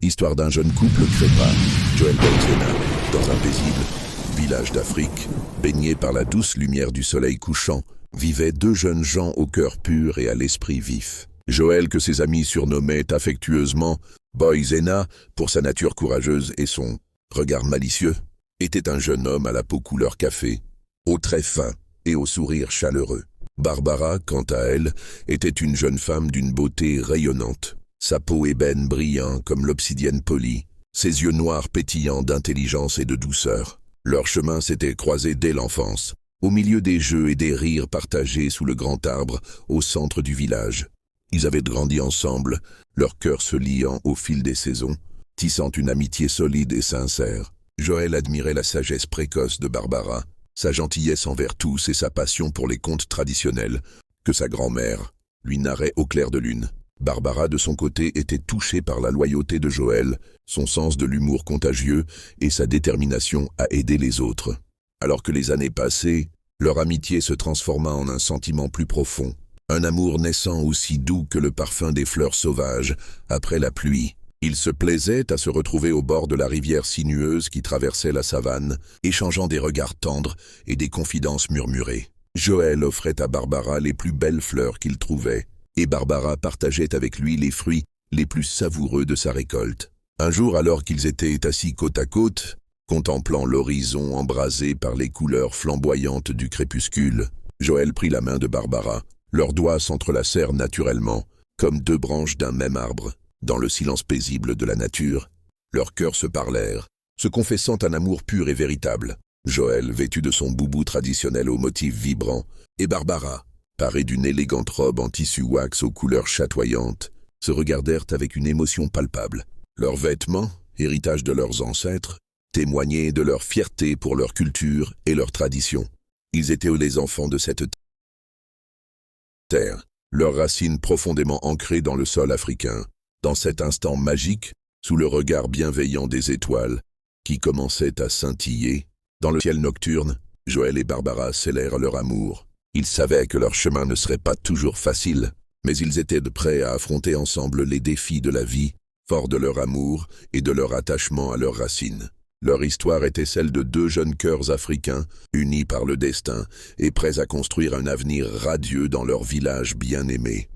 Histoire d'un jeune couple crépa, Joël Benzena, dans un paisible village d'Afrique, baigné par la douce lumière du soleil couchant, vivaient deux jeunes gens au cœur pur et à l'esprit vif. Joël, que ses amis surnommaient affectueusement Boy Zena pour sa nature courageuse et son regard malicieux, était un jeune homme à la peau couleur café, aux traits fins et au sourire chaleureux. Barbara, quant à elle, était une jeune femme d'une beauté rayonnante, sa peau ébène brillant comme l'obsidienne polie, ses yeux noirs pétillants d'intelligence et de douceur. Leurs chemins s'étaient croisés dès l'enfance, au milieu des jeux et des rires partagés sous le grand arbre au centre du village. Ils avaient grandi ensemble, leurs cœurs se liant au fil des saisons, tissant une amitié solide et sincère. Joël admirait la sagesse précoce de Barbara, sa gentillesse envers tous et sa passion pour les contes traditionnels que sa grand-mère lui narrait au clair de lune. Barbara, de son côté, était touchée par la loyauté de Joël, son sens de l'humour contagieux et sa détermination à aider les autres. Alors que les années passaient, leur amitié se transforma en un sentiment plus profond, un amour naissant aussi doux que le parfum des fleurs sauvages après la pluie. Ils se plaisaient à se retrouver au bord de la rivière sinueuse qui traversait la savane, échangeant des regards tendres et des confidences murmurées. Joël offrait à Barbara les plus belles fleurs qu'il trouvait, et Barbara partageait avec lui les fruits les plus savoureux de sa récolte. Un jour, alors qu'ils étaient assis côte à côte, contemplant l'horizon embrasé par les couleurs flamboyantes du crépuscule, Joël prit la main de Barbara. Leurs doigts s'entrelacèrent naturellement, comme deux branches d'un même arbre. Dans le silence paisible de la nature, leurs cœurs se parlèrent, se confessant un amour pur et véritable. Joël, vêtu de son boubou traditionnel aux motifs vibrants, et Barbara, parée d'une élégante robe en tissu wax aux couleurs chatoyantes, se regardèrent avec une émotion palpable. Leurs vêtements, héritage de leurs ancêtres, témoignaient de leur fierté pour leur culture et leurs traditions. Ils étaient les enfants de cette terre, leurs racines profondément ancrées dans le sol africain. Dans cet instant magique, sous le regard bienveillant des étoiles, qui commençaient à scintiller, dans le ciel nocturne, Joël et Barbara scellèrent leur amour. Ils savaient que leur chemin ne serait pas toujours facile, mais ils étaient prêts à affronter ensemble les défis de la vie, forts de leur amour et de leur attachement à leurs racines. Leur histoire était celle de deux jeunes cœurs africains, unis par le destin et prêts à construire un avenir radieux dans leur village bien-aimé.